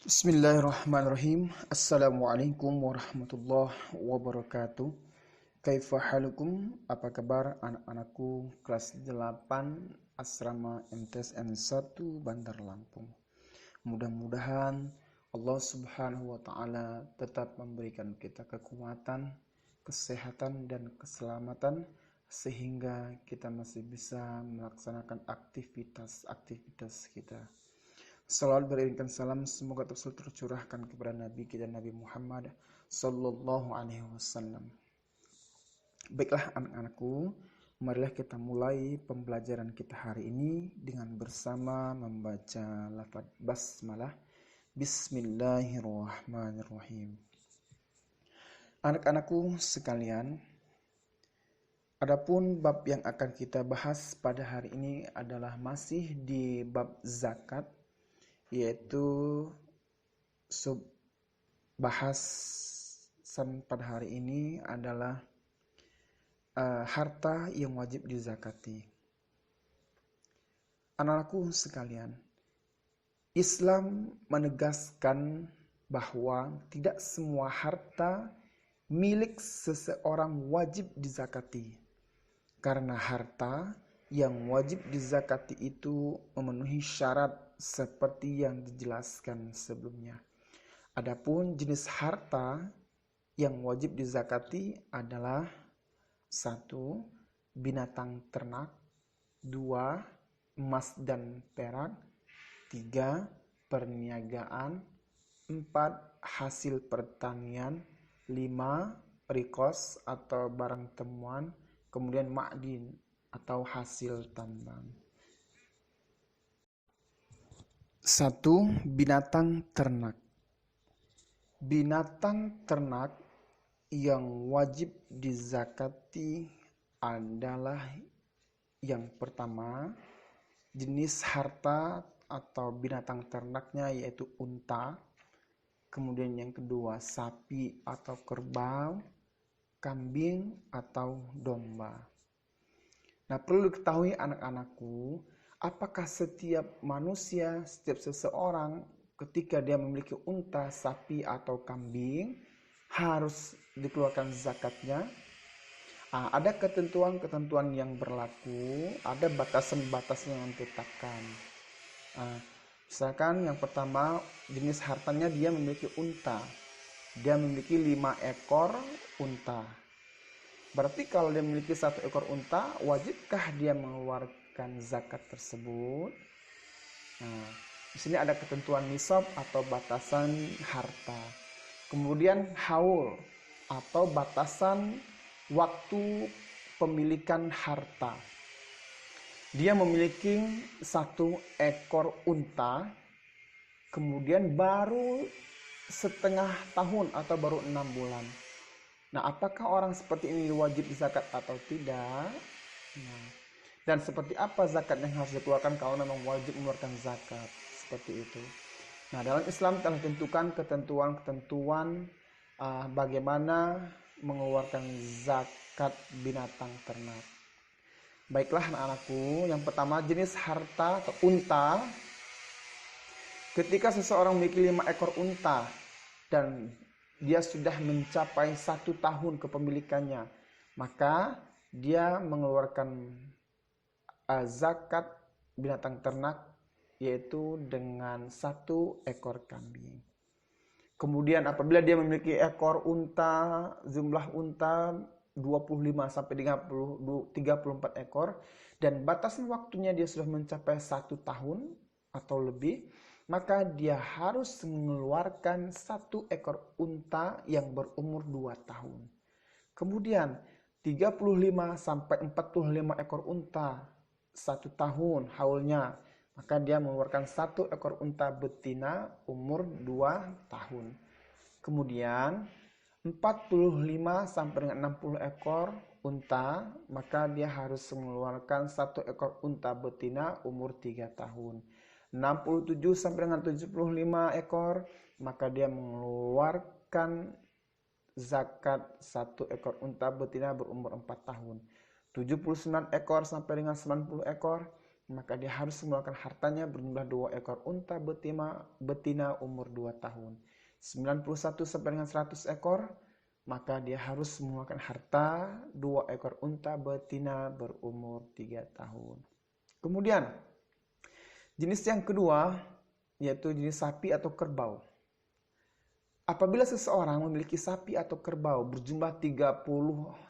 Bismillahirrahmanirrahim. Assalamualaikum warahmatullahi wabarakatuh. Kaifa halukum? Apa kabar anak-anakku kelas 8 Asrama MTSN 1 Bandar Lampung. Mudah-mudahan Allah Subhanahu wa taala tetap memberikan kita kekuatan, kesehatan dan keselamatan sehingga kita masih bisa melaksanakan aktivitas kita. Salawat beriringkan salam semoga selalu tercurahkan kepada Nabi kita Nabi Muhammad Sallallahu Alaihi Wasallam. Baiklah anak-anakku, marilah kita mulai pembelajaran kita hari ini dengan bersama membaca lafaz basmalah. Bismillahirrahmanirrahim. Anak-anakku sekalian, adapun bab yang akan kita bahas pada hari ini adalah masih di bab zakat, yaitu bahasan pada hari ini adalah harta yang wajib dizakati. Anak-anakku sekalian, Islam menegaskan bahwa tidak semua harta milik seseorang wajib dizakati, karena harta yang wajib dizakati itu memenuhi syarat seperti yang dijelaskan sebelumnya. Adapun jenis harta yang wajib dizakati adalah 1. Binatang ternak, 2. Emas dan perak, 3. Perniagaan, 4. Hasil pertanian, 5. Rikos atau barang temuan, kemudian ma'din atau hasil tambang. 1. Binatang ternak. Binatang ternak yang wajib dizakati adalah yang pertama, jenis harta atau binatang ternaknya yaitu unta. Kemudian yang kedua, sapi atau kerbau, kambing atau domba. Nah, perlu diketahui anak-anakku, apakah setiap manusia, setiap seseorang ketika dia memiliki unta, sapi atau kambing harus dikeluarkan zakatnya? Ada ketentuan-ketentuan yang berlaku, ada batasan-batasan yang ditetapkan. Misalkan yang pertama, jenis hartanya dia memiliki unta. Dia memiliki 5 ekor unta. Berarti kalau dia memiliki 1 ekor unta, wajibkah dia mengeluarkan zakat tersebut? Nah, di sini ada ketentuan nisab atau batasan harta. Kemudian haul atau batasan waktu pemilikan harta. Dia memiliki 1 ekor unta, kemudian baru setengah tahun atau baru 6 bulan. Nah, apakah orang seperti ini wajib zakat atau tidak? Nah, dan seperti apa zakat yang harus dikeluarkan kalau memang wajib mengeluarkan zakat? Seperti itu. Nah, dalam Islam telah ditentukan ketentuan-ketentuan bagaimana mengeluarkan zakat binatang ternak. Baiklah anak-anakku, yang pertama jenis harta atau unta. Ketika seseorang memiliki 5 ekor unta dan dia sudah mencapai 1 tahun kepemilikannya, maka dia mengeluarkan zakat binatang ternak, yaitu dengan 1 ekor kambing. Kemudian apabila dia memiliki ekor unta, jumlah unta 25 sampai 34 ekor dan batasan waktunya dia sudah mencapai 1 tahun atau lebih, maka dia harus mengeluarkan 1 ekor unta yang berumur 2 tahun. Kemudian 35 sampai 45 ekor unta 1 tahun haulnya, maka dia mengeluarkan 1 ekor unta betina umur 2 tahun. Kemudian 45 sampai dengan 60 ekor unta, maka dia harus mengeluarkan 1 ekor unta betina umur 3 tahun. 67 sampai dengan 75 ekor, maka dia mengeluarkan zakat 1 ekor unta betina berumur 4 tahun. 79 ekor sampai dengan 90 ekor, maka dia harus mengeluarkan hartanya berjumlah 2 ekor unta betina umur 2 tahun. 91 sampai dengan 100 ekor, maka dia harus mengeluarkan harta 2 ekor unta betina berumur 3 tahun. Kemudian, jenis yang kedua, yaitu jenis sapi atau kerbau. Apabila seseorang memiliki sapi atau kerbau berjumlah 30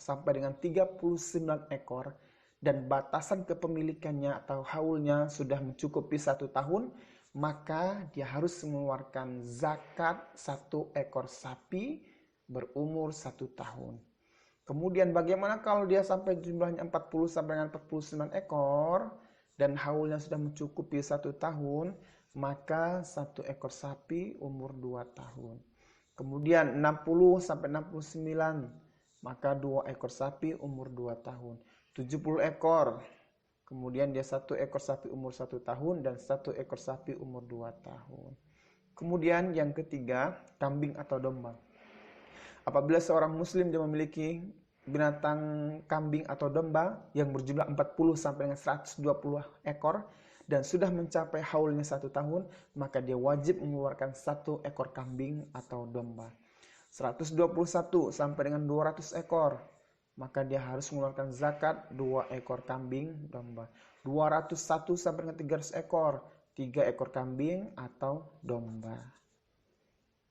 sampai dengan 39 ekor, dan batasan kepemilikannya atau haulnya sudah mencukupi 1 tahun, maka dia harus mengeluarkan zakat 1 ekor sapi berumur 1 tahun. Kemudian bagaimana kalau dia sampai jumlahnya 40 sampai dengan 49 ekor dan haulnya sudah mencukupi 1 tahun, maka 1 ekor sapi umur 2 tahun. Kemudian 60 sampai 69, maka 2 ekor sapi umur 2 tahun. 70 ekor, kemudian dia 1 ekor sapi umur 1 tahun dan 1 ekor sapi umur 2 tahun. Kemudian yang ketiga, kambing atau domba. Apabila seorang muslim dia memiliki binatang kambing atau domba yang berjumlah 40 sampai dengan 120 ekor dan sudah mencapai haulnya 1 tahun, maka dia wajib mengeluarkan 1 ekor kambing atau domba. 121 sampai dengan 200 ekor, maka dia harus mengeluarkan zakat 2 ekor kambing domba. 201 sampai dengan 300 ekor, 3 ekor kambing atau domba.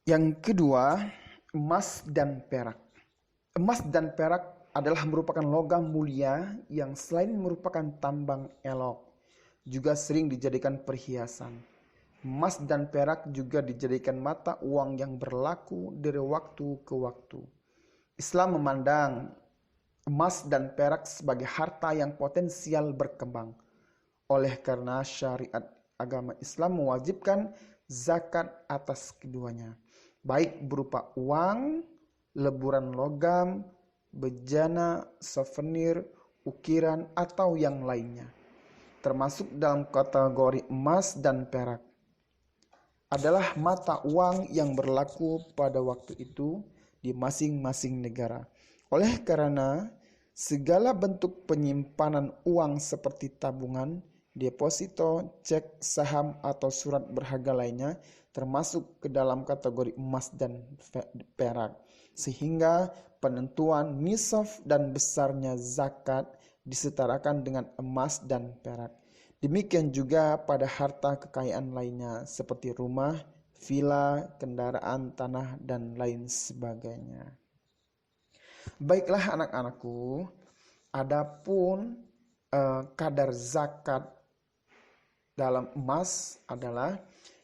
Yang kedua, emas dan perak. Emas dan perak adalah merupakan logam mulia yang selain merupakan tambang elok, juga sering dijadikan perhiasan. Emas dan perak juga dijadikan mata uang yang berlaku dari waktu ke waktu. Islam memandang emas dan perak sebagai harta yang potensial berkembang. Oleh karena syariat agama Islam mewajibkan zakat atas keduanya, baik berupa uang, leburan logam, bejana, souvenir, ukiran, atau yang lainnya. Termasuk dalam kategori emas dan perak adalah mata uang yang berlaku pada waktu itu di masing-masing negara. Oleh karena segala bentuk penyimpanan uang seperti tabungan, deposito, cek, saham, atau surat berharga lainnya termasuk ke dalam kategori emas dan perak. Sehingga penentuan nisab dan besarnya zakat disetarakan dengan emas dan perak. Demikian juga pada harta kekayaan lainnya seperti rumah, villa, kendaraan, tanah, dan lain sebagainya. Baiklah anak-anakku, adapun kadar zakat dalam emas adalah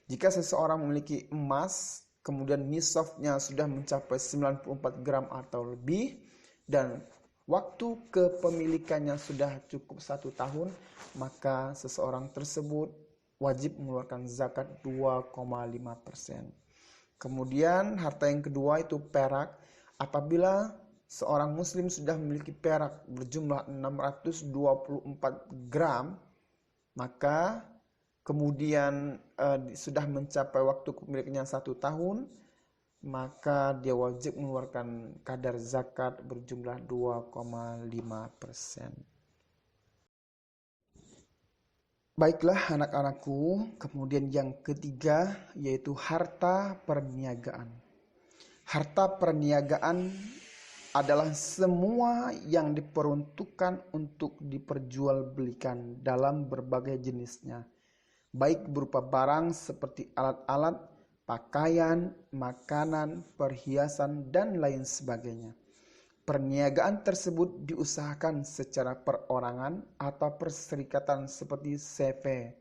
jika seseorang memiliki emas, kemudian nisabnya sudah mencapai 94 gram atau lebih, dan waktu kepemilikannya sudah cukup 1 tahun, maka seseorang tersebut wajib mengeluarkan zakat 2,5%. Kemudian harta yang kedua itu perak. Apabila seorang muslim sudah memiliki perak berjumlah 624 gram, maka kemudian sudah mencapai waktu kepemilikannya 1 tahun, maka dia wajib mengeluarkan kadar zakat berjumlah 2,5%. Baiklah anak-anakku, kemudian yang ketiga yaitu harta perniagaan. Harta perniagaan adalah semua yang diperuntukkan untuk diperjualbelikan dalam berbagai jenisnya, baik berupa barang seperti alat-alat, pakaian, makanan, perhiasan, dan lain sebagainya. Perniagaan tersebut diusahakan secara perorangan atau perserikatan seperti CV,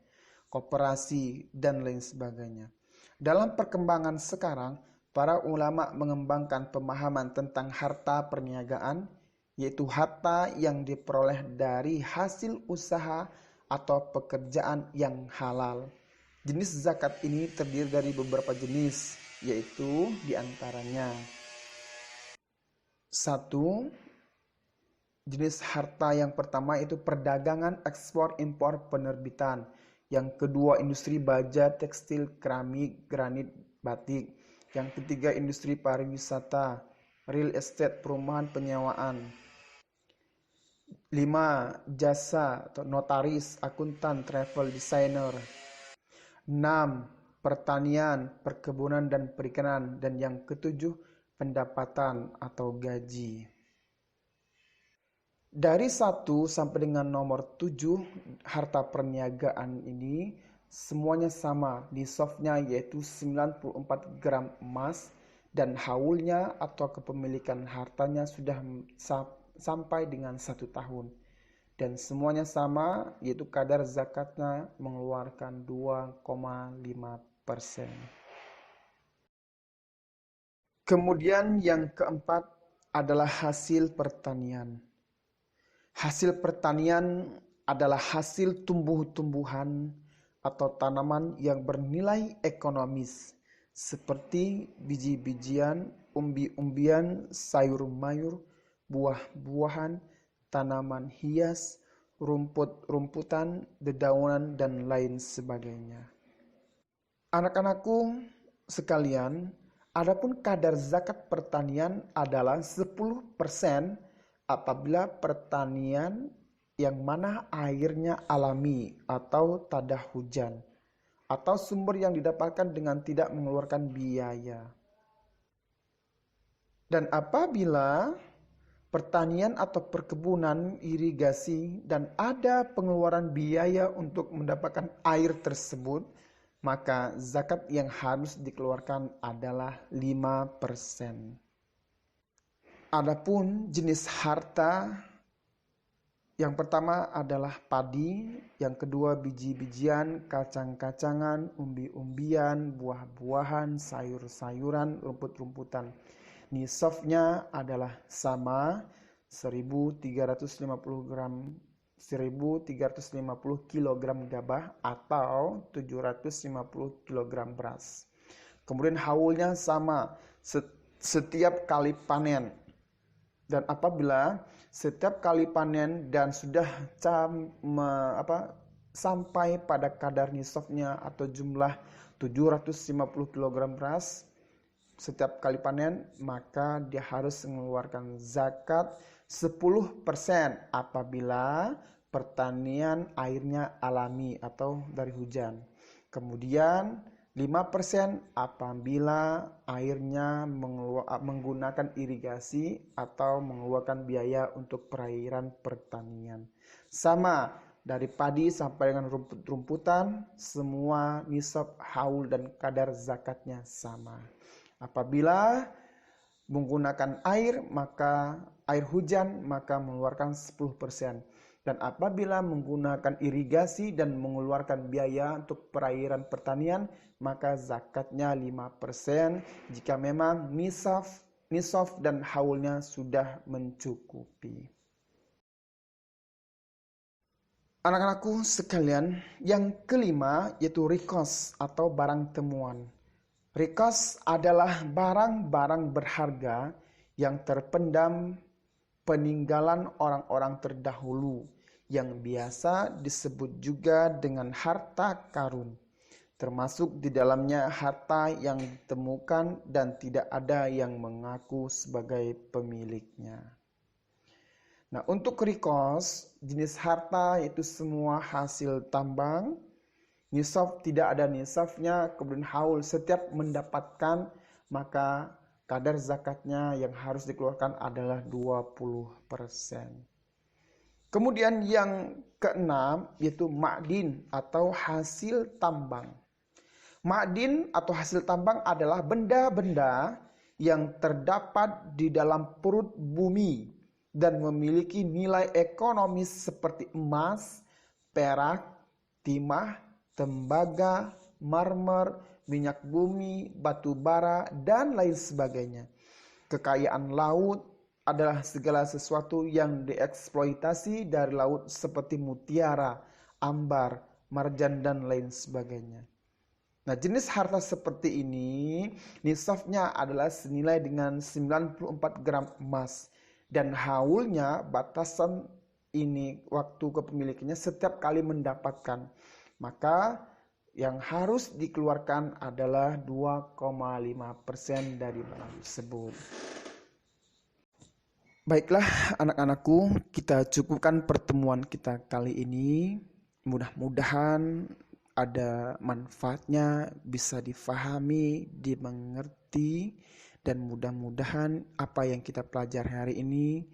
koperasi, dan lain sebagainya. Dalam perkembangan sekarang, para ulama mengembangkan pemahaman tentang harta perniagaan, yaitu harta yang diperoleh dari hasil usaha atau pekerjaan yang halal. Jenis zakat ini terdiri dari beberapa jenis, yaitu diantaranya: 1. Jenis harta yang pertama itu perdagangan, ekspor, impor, penerbitan. Yang kedua industri baja, tekstil, keramik, granit, batik. Yang ketiga industri pariwisata, real estate, perumahan, penyewaan. 5. Jasa atau notaris, akuntan, travel designer. 6. Pertanian, perkebunan dan perikanan. Dan yang ketujuh, pendapatan atau gaji. Dari 1 sampai dengan nomor 7, harta perniagaan ini semuanya sama. Nisabnya yaitu 94 gram emas dan haulnya atau kepemilikan hartanya sudah sampai dengan 1 tahun. Dan semuanya sama, yaitu kadar zakatnya mengeluarkan 2,5%. Kemudian yang keempat adalah hasil pertanian. Hasil pertanian adalah hasil tumbuh-tumbuhan atau tanaman yang bernilai ekonomis seperti biji-bijian, umbi-umbian, sayur-mayur, buah-buahan, tanaman hias, rumput-rumputan, dedaunan, dan lain sebagainya. Anak-anakku sekalian, adapun kadar zakat pertanian adalah 10% apabila pertanian yang mana airnya alami atau tadah hujan, atau sumber yang didapatkan dengan tidak mengeluarkan biaya. Dan apabila pertanian atau perkebunan, irigasi, dan ada pengeluaran biaya untuk mendapatkan air tersebut, maka zakat yang harus dikeluarkan adalah 5%. Adapun jenis harta, yang pertama adalah padi, yang kedua biji-bijian, kacang-kacangan, umbi-umbian, buah-buahan, sayur-sayuran, rumput-rumputan. Nisabnya adalah sama 1350 kg gabah atau 750 kg beras. Kemudian haulnya sama setiap kali panen. Dan apabila setiap kali panen dan sudah sampai pada kadar nisabnya atau jumlah 750 kg beras setiap kali panen, maka dia harus mengeluarkan zakat 10% apabila pertanian airnya alami atau dari hujan. Kemudian 5% apabila airnya menggunakan irigasi atau mengeluarkan biaya untuk perairan pertanian. Sama dari padi sampai dengan rumput-rumputan, semua nisab, haul, dan kadar zakatnya sama. Apabila menggunakan air hujan, maka mengeluarkan 10%. Dan apabila menggunakan irigasi dan mengeluarkan biaya untuk perairan pertanian, maka zakatnya 5% jika memang nisab dan haulnya sudah mencukupi. Anak-anakku sekalian, yang kelima yaitu rikos atau barang temuan. Rikos adalah barang-barang berharga yang terpendam peninggalan orang-orang terdahulu yang biasa disebut juga dengan harta karun, termasuk di dalamnya harta yang ditemukan dan tidak ada yang mengaku sebagai pemiliknya. Nah, untuk rikos, jenis harta yaitu semua hasil tambang, nisab tidak ada nisabnya, kemudian haul setiap mendapatkan, maka kadar zakatnya yang harus dikeluarkan adalah 20%. Kemudian yang keenam yaitu ma'din atau hasil tambang. Ma'din atau hasil tambang adalah benda-benda yang terdapat di dalam perut bumi dan memiliki nilai ekonomis seperti emas, perak, timah, tembaga, marmer, minyak bumi, batu bara, dan lain sebagainya. Kekayaan laut adalah segala sesuatu yang dieksploitasi dari laut seperti mutiara, ambar, marjan, dan lain sebagainya. Nah, jenis harta seperti ini nisabnya adalah senilai dengan 94 gram emas dan haulnya batasan ini waktu kepemilikannya setiap kali mendapatkan. Maka yang harus dikeluarkan adalah 2,5% dari barang tersebut. Baiklah anak-anakku, kita cukupkan pertemuan kita kali ini. Mudah-mudahan ada manfaatnya, bisa difahami, dimengerti, dan mudah-mudahan apa yang kita pelajari hari ini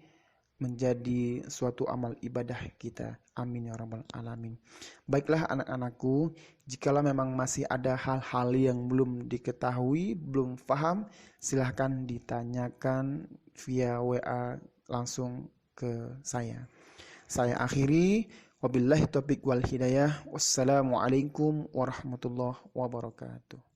menjadi suatu amal ibadah kita. Amin ya rabbal alamin. Baiklah anak-anakku, jikalau memang masih ada hal-hal yang belum diketahui, belum paham, silahkan ditanyakan via WA langsung ke saya. Saya akhiri, wabillahi taufiq wal hidayah. Wassalamualaikum warahmatullahi wabarakatuh.